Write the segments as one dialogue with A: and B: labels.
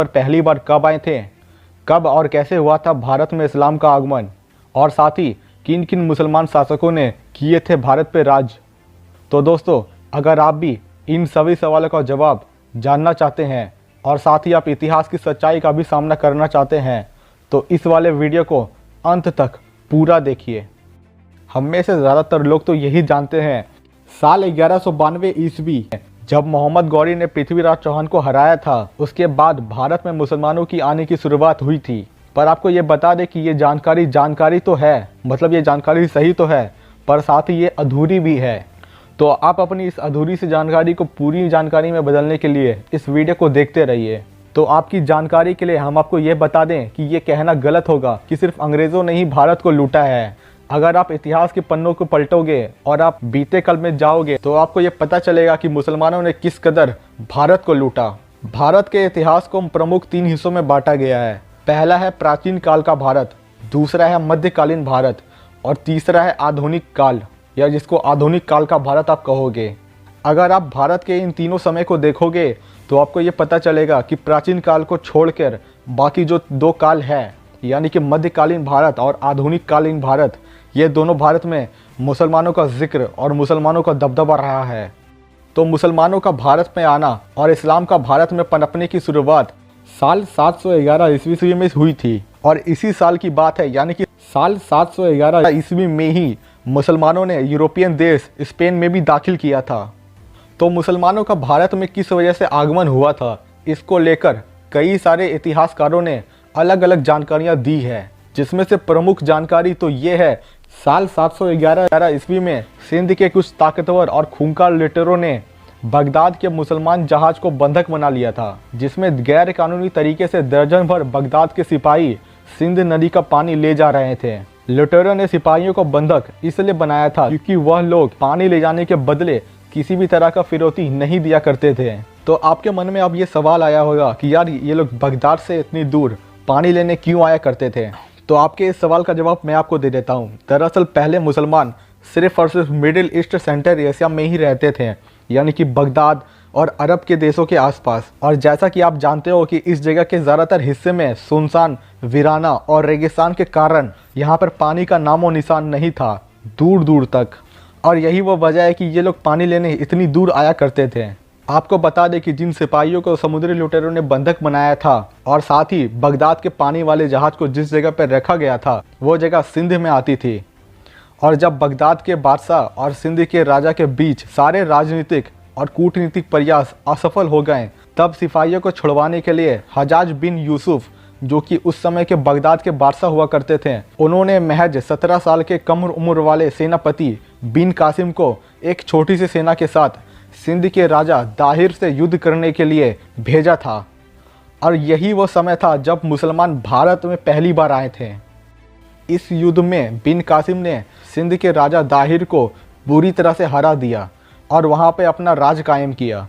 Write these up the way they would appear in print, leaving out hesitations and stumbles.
A: पर पहली बार कब आए थे, कब और कैसे हुआ था भारत में इस्लाम का आगमन, और साथ ही किन किन मुसलमान शासकों ने किए थे भारत पे राज। तो दोस्तों, अगर आप भी इन सभी सवालों का जवाब जानना चाहते हैं और साथ ही आप इतिहास की सच्चाई का भी सामना करना चाहते हैं तो इस वाले वीडियो को अंत तक पूरा देखिए। हम में से ज़्यादातर लोग तो यही जानते हैं साल 1192 ईस्वी जब मोहम्मद गौरी ने पृथ्वीराज चौहान को हराया था, उसके बाद भारत में मुसलमानों की आने की शुरुआत हुई थी। पर आपको ये बता दें कि ये जानकारी तो है, मतलब ये जानकारी सही तो है, पर साथ ही ये अधूरी भी है। तो आप अपनी इस अधूरी सी जानकारी को पूरी जानकारी में बदलने के लिए इस वीडियो को देखते रहिए। तो आपकी जानकारी के लिए हम आपको ये बता दें कि ये कहना गलत होगा कि सिर्फ अंग्रेज़ों ने ही भारत को लूटा है। अगर आप इतिहास के पन्नों को पलटोगे और आप बीते कल में जाओगे तो आपको ये पता चलेगा कि मुसलमानों ने किस कदर भारत को लूटा। भारत के इतिहास को प्रमुख 3 हिस्सों में बांटा गया है। पहला है प्राचीन काल का भारत, दूसरा है मध्यकालीन भारत और तीसरा है आधुनिक काल, या जिसको आधुनिक काल का भारत आप कहोगे। अगर आप भारत के इन तीनों समय को देखोगे तो आपको ये पता चलेगा कि प्राचीन काल को छोड़कर बाकी जो 2 काल है, यानी कि मध्यकालीन भारत और आधुनिक कालीन भारत, ये दोनों भारत में मुसलमानों का जिक्र और मुसलमानों का दबदबा रहा है। तो मुसलमानों का भारत में आना और इस्लाम का भारत में पनपने की शुरुआत साल 711 ईस्वी में हुई थी। और इसी साल की बात है, यानी कि साल 711 ईस्वी में ही मुसलमानों ने यूरोपियन देश स्पेन में भी दाखिल किया था। तो मुसलमानों का भारत में किस वजह से आगमन हुआ था, इसको लेकर कई सारे इतिहासकारों ने अलग अलग जानकारियां दी है, जिसमें से प्रमुख जानकारी तो ये है साल 711 ईस्वी में सिंध के कुछ ताकतवर और खूंखार लुटेरों ने बगदाद के मुसलमान जहाज को बंधक बना लिया था, जिसमें गैर कानूनी तरीके से दर्जन भर बगदाद के सिपाही सिंध नदी का पानी ले जा रहे थे। लुटेरों ने सिपाहियों को बंधक इसलिए बनाया था क्योंकि वह लोग पानी ले जाने के बदले किसी भी तरह का फिरौती नहीं दिया करते थे। तो आपके मन में अब ये सवाल आया होगा कि यार ये लोग बगदाद से इतनी दूर पानी लेने क्यों आया करते थे। तो आपके इस सवाल का जवाब मैं आपको दे देता हूँ। दरअसल पहले मुसलमान सिर्फ और सिर्फ मिडिल ईस्ट सेंट्रल एशिया में ही रहते थे, यानी कि बगदाद और अरब के देशों के आसपास। और जैसा कि आप जानते हो कि इस जगह के ज़्यादातर हिस्से में सुनसान, वीराना और रेगिस्तान के कारण यहाँ पर पानी का नामो निशान नहीं था दूर दूर तक। और यही वो वजह है कि ये लोग पानी लेने इतनी दूर आया करते थे। आपको बता दें कि जिन सिपाहियों को समुद्री लुटेरों ने बंधक बनाया था और साथ ही बगदाद के पानी वाले जहाज को जिस जगह पर रखा गया था वो जगह सिंध में आती थी। और जब बगदाद के बादशाह और सिंध के राजा के बीच सारे राजनीतिक और कूटनीतिक प्रयास असफल हो गए, तब सिपाहियों को छुड़वाने के लिए हजाज बिन यूसुफ, जो कि उस समय के बगदाद के बादशाह हुआ करते थे, उन्होंने महज 17 साल के कम उम्र वाले सेनापति बिन कासिम को एक छोटी सी सेना के साथ सिंध के राजा दाहिर से युद्ध करने के लिए भेजा था। और यही वो समय था जब मुसलमान भारत में पहली बार आए थे। इस युद्ध में बिन कासिम ने सिंध के राजा दाहिर को बुरी तरह से हरा दिया और वहाँ पे अपना राज कायम किया।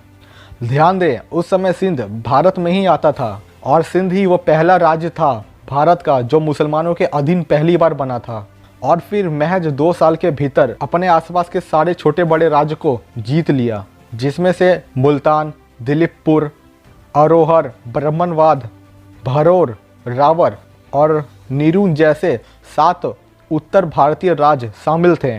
A: ध्यान दें, उस समय सिंध भारत में ही आता था और सिंध ही वो पहला राज्य था भारत का जो मुसलमानों के अधीन पहली बार बना था। और फिर महज 2 साल के भीतर अपने आसपास के सारे छोटे बड़े राज्य को जीत लिया, जिसमें से मुल्तान, दिलीपपुर, अरोहर, ब्रह्मनवाद, भरोर, रावर और नीरून जैसे 7 उत्तर भारतीय राज्य शामिल थे,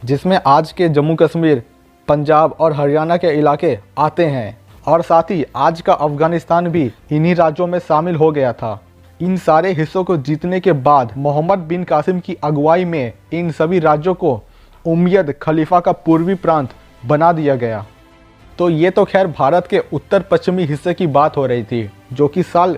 A: जिसमें आज के जम्मू कश्मीर, पंजाब और हरियाणा के इलाके आते हैं। और साथ ही आज का अफगानिस्तान भी इन्हीं राज्यों में शामिल हो गया था। इन सारे हिस्सों को जीतने के बाद मोहम्मद बिन कासिम की अगुवाई में इन सभी राज्यों को उमय्यद खलीफा का पूर्वी प्रांत बना दिया गया। तो ये तो खैर भारत के उत्तर पश्चिमी हिस्से की बात हो रही थी, जो कि साल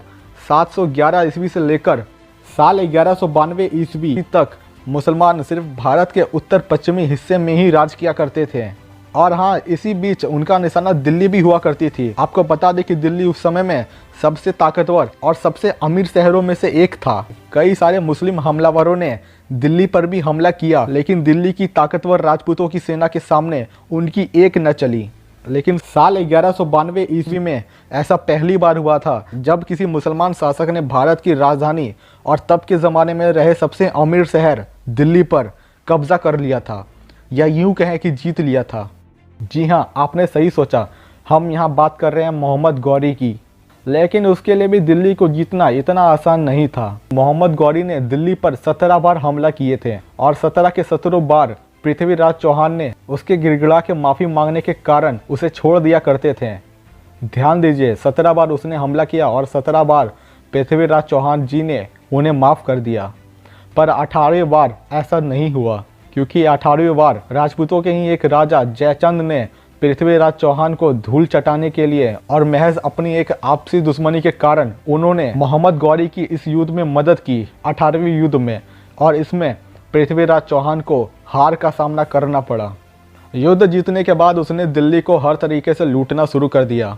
A: 711 ईस्वी से लेकर साल 1192 ईस्वी तक मुसलमान सिर्फ भारत के उत्तर पश्चिमी हिस्से में ही राज किया करते थे। और हाँ, इसी बीच उनका निशाना दिल्ली भी हुआ करती थी। आपको बता दें कि दिल्ली उस समय में सबसे ताकतवर और सबसे अमीर शहरों में से एक था। कई सारे मुस्लिम हमलावरों ने दिल्ली पर भी हमला किया, लेकिन दिल्ली की ताकतवर राजपूतों की सेना के सामने उनकी एक न चली। लेकिन साल 1192 ईस्वी में ऐसा पहली बार हुआ था जब किसी मुसलमान शासक ने भारत की राजधानी और तब के ज़माने में रहे सबसे अमीर शहर दिल्ली पर कब्जा कर लिया था, या यूं कहें कि जीत लिया था। जी हाँ, आपने सही सोचा, हम यहाँ बात कर रहे हैं मोहम्मद गौरी की। लेकिन उसके लिए भी दिल्ली को जीतना इतना आसान नहीं था। मोहम्मद गौरी ने दिल्ली पर 17 बार हमला किए थे और 17 के 17 बार पृथ्वीराज चौहान ने उसके गिड़गिड़ा के माफ़ी मांगने के कारण उसे छोड़ दिया करते थे। ध्यान दीजिए, 17 बार उसने हमला किया और 17 बार पृथ्वीराज चौहान जी ने उन्हें माफ़ कर दिया। पर 18वीं बार ऐसा नहीं हुआ, क्योंकि 18वीं बार राजपूतों के ही एक राजा जयचंद ने पृथ्वीराज चौहान को धूल चटाने के लिए और महज अपनी एक आपसी दुश्मनी के कारण उन्होंने मोहम्मद गौरी की इस युद्ध में मदद की, 18वीं युद्ध में, और इसमें पृथ्वीराज चौहान को हार का सामना करना पड़ा। युद्ध जीतने के बाद उसने दिल्ली को हर तरीके से लूटना शुरू कर दिया।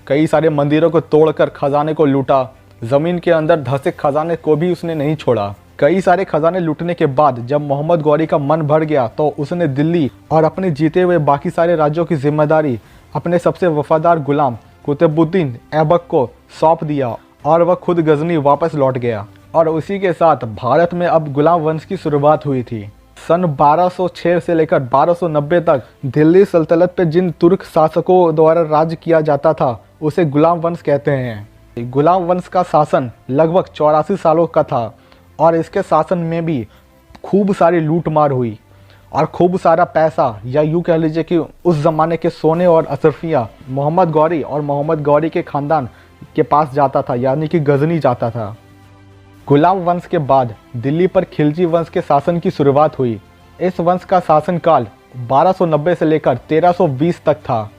A: कई सारे मंदिरों को तोड़कर खजाने को लूटा, ज़मीन के अंदर धंसे खजाने को भी उसने नहीं छोड़ा। कई सारे खजाने लूटने के बाद जब मोहम्मद गौरी का मन भर गया तो उसने दिल्ली और अपने जीते हुए बाकी सारे राज्यों की जिम्मेदारी अपने सबसे वफादार गुलाम कुतुबुद्दीन ऐबक को सौंप दिया और वह खुद गजनी वापस लौट गया। और उसी के साथ भारत में अब गुलाम वंश की शुरुआत हुई थी। सन 1206 से लेकर 1290 तक दिल्ली सल्तनत पे जिन तुर्क शासकों द्वारा राज किया जाता था उसे गुलाम वंश कहते हैं। गुलाम वंश का शासन लगभग 84 सालों का था और इसके शासन में भी खूब सारी लूटमार हुई और खूब सारा पैसा, या यूँ कह लीजिए कि उस ज़माने के सोने और अशरफियाँ मोहम्मद गौरी और मोहम्मद गौरी के ख़ानदान के पास जाता था, यानी कि गजनी जाता था। गुलाम वंश के बाद दिल्ली पर खिलजी वंश के शासन की शुरुआत हुई। इस वंश का शासनकाल 1290 से लेकर 1320 तक था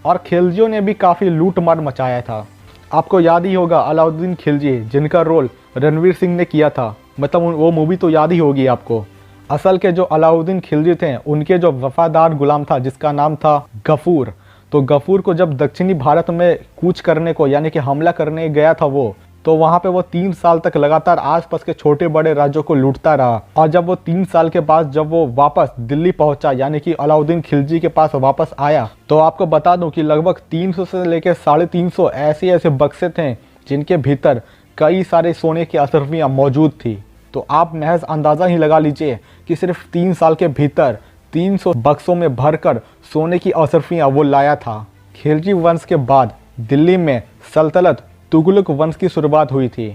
A: और खिलजियों ने भी काफ़ी लूटमार मचाया था। आपको याद ही होगा अलाउद्दीन खिलजी, जिनका रोल रणवीर सिंह ने किया था, मतलब वो मूवी तो याद ही होगी आपको। असल के जो अलाउद्दीन खिलजी थे उनके जो वफादार गुलाम था जिसका नाम था गफूर, तो गफूर को जब दक्षिणी भारत में कूच करने को यानी कि हमला करने गया था वो, तो वहाँ पे वो 3 साल तक लगातार आसपास के छोटे बड़े राज्यों को लूटता रहा। और जब वो 3 साल के बाद जब वो वापस दिल्ली पहुंचा, यानी कि अलाउद्दीन खिलजी के पास वापस आया, तो आपको बता दूं कि लगभग 300 से लेकर 350 ऐसे बक्से थे जिनके भीतर कई सारे सोने की अशरफियाँ मौजूद थी। तो आप महज अंदाज़ा ही लगा लीजिए कि सिर्फ 3 साल के भीतर 300 बक्सों में भरकर सोने की अशरफियाँ वो लाया था। खिलजी वंश के बाद दिल्ली में सल्तनत तुगलक वंश की शुरुआत हुई थी।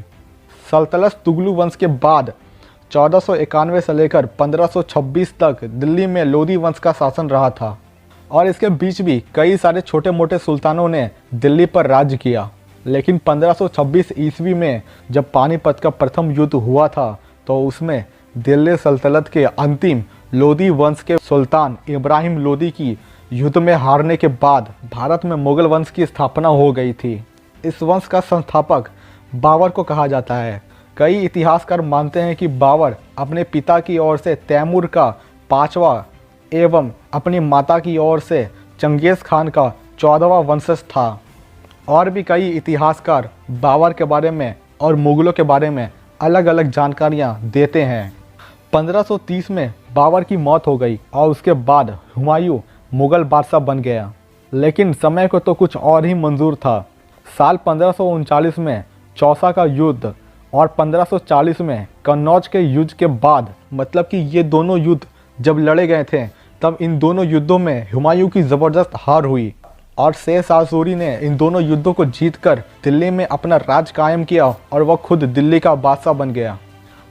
A: सल्तनत तुगलक वंश के बाद 1491 से लेकर 1526 तक दिल्ली में लोदी वंश का शासन रहा था और इसके बीच भी कई सारे छोटे मोटे सुल्तानों ने दिल्ली पर राज किया। लेकिन 1526 ईस्वी में जब पानीपत का प्रथम युद्ध हुआ था तो उसमें दिल्ली सल्तनत के अंतिम लोदी वंश के सुल्तान इब्राहिम लोदी की युद्ध में हारने के बाद भारत में मुगल वंश की स्थापना हो गई थी। इस वंश का संस्थापक बाबर को कहा जाता है। कई इतिहासकार मानते हैं कि बाबर अपने पिता की ओर से तैमूर का 5वां एवं अपनी माता की ओर से चंगेज़ खान का 14वां वंशज था। और भी कई इतिहासकार बाबर के बारे में और मुगलों के बारे में अलग अलग जानकारियां देते हैं। 1530 में बाबर की मौत हो गई और उसके बाद हुमायूं मुगल बादशाह बन गया। लेकिन समय को तो कुछ और ही मंजूर था। साल 1539 में चौसा का युद्ध और 1540 में कन्नौज के युद्ध के बाद, मतलब कि ये दोनों युद्ध जब लड़े गए थे तब इन दोनों युद्धों में हुमायूं की ज़बरदस्त हार हुई और शेर शाह सूरी ने इन दोनों युद्धों को जीतकर दिल्ली में अपना राज कायम किया और वह खुद दिल्ली का बादशाह बन गया।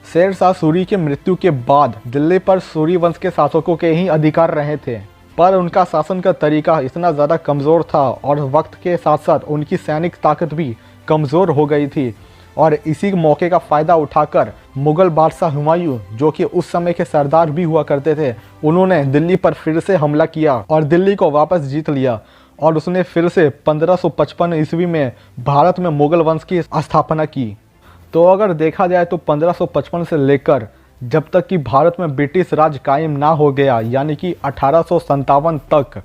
A: शेर शाह सूरी के मृत्यु के बाद दिल्ली पर सूरी वंश के शासकों के ही अधिकार रहे थे, पर उनका शासन का तरीका इतना ज़्यादा कमज़ोर था और वक्त के साथ साथ उनकी सैनिक ताकत भी कमज़ोर हो गई थी। और इसी मौके का फ़ायदा उठाकर मुग़ल बादशाह हुमायूं, जो कि उस समय के सरदार भी हुआ करते थे, उन्होंने दिल्ली पर फिर से हमला किया और दिल्ली को वापस जीत लिया। और उसने फिर से 1555 ईस्वी में भारत में मुग़ल वंश की स्थापना की। तो अगर देखा जाए तो 1555 से लेकर जब तक कि भारत में ब्रिटिश राज कायम ना हो गया, यानी कि 1857 तक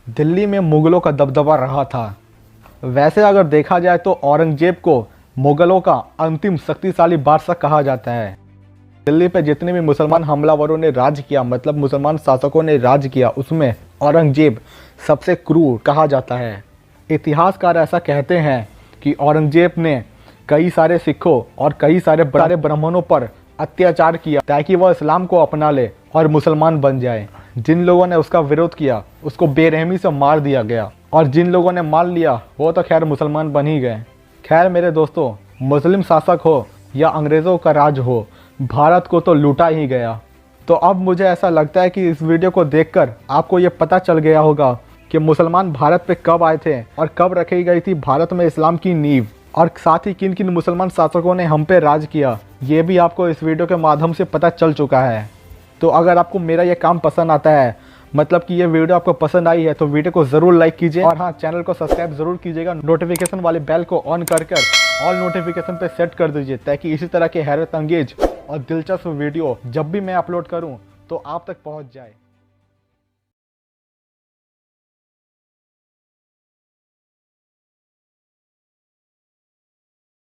A: दिल्ली में मुग़लों का दबदबा रहा था। वैसे अगर देखा जाए तो औरंगजेब को मुग़लों का अंतिम शक्तिशाली बादशाह कहा जाता है। दिल्ली पे जितने भी मुसलमान हमलावरों ने राज किया, मतलब मुसलमान शासकों ने राज किया, उसमें औरंगजेब सबसे क्रूर कहा जाता है। इतिहासकार ऐसा कहते हैं कि औरंगजेब ने कई सारे सिखों और कई सारे ब्राह्मणों पर अत्याचार किया ताकि वह इस्लाम को अपना ले और मुसलमान बन जाए। जिन लोगों ने उसका विरोध किया उसको बेरहमी से मार दिया गया और जिन लोगों ने मान लिया वो तो खैर मुसलमान बन ही गए। खैर मेरे दोस्तों, मुस्लिम शासक हो या अंग्रेज़ों का राज हो, भारत को तो लूटा ही गया। तो अब मुझे ऐसा लगता है कि इस वीडियो को देखकर आपको ये पता चल गया होगा कि मुसलमान भारत पे कब आए थे और कब रखी गई थी भारत में इस्लाम की नींव, और साथ ही किन किन मुसलमान शासकों ने हम पे राज किया, ये भी आपको इस वीडियो के माध्यम से पता चल चुका है। तो अगर आपको मेरा ये काम पसंद आता है, मतलब कि ये वीडियो आपको पसंद आई है, तो वीडियो को ज़रूर लाइक कीजिए और हाँ, चैनल को सब्सक्राइब ज़रूर कीजिएगा। नोटिफिकेशन वाले बेल को ऑन कर ऑल नोटिफिकेशन पे सेट कर दीजिए, ताकि इसी तरह के हैरत अंगेज और दिलचस्प वीडियो जब भी मैं अपलोड करूँ तो आप तक पहुँच जाए।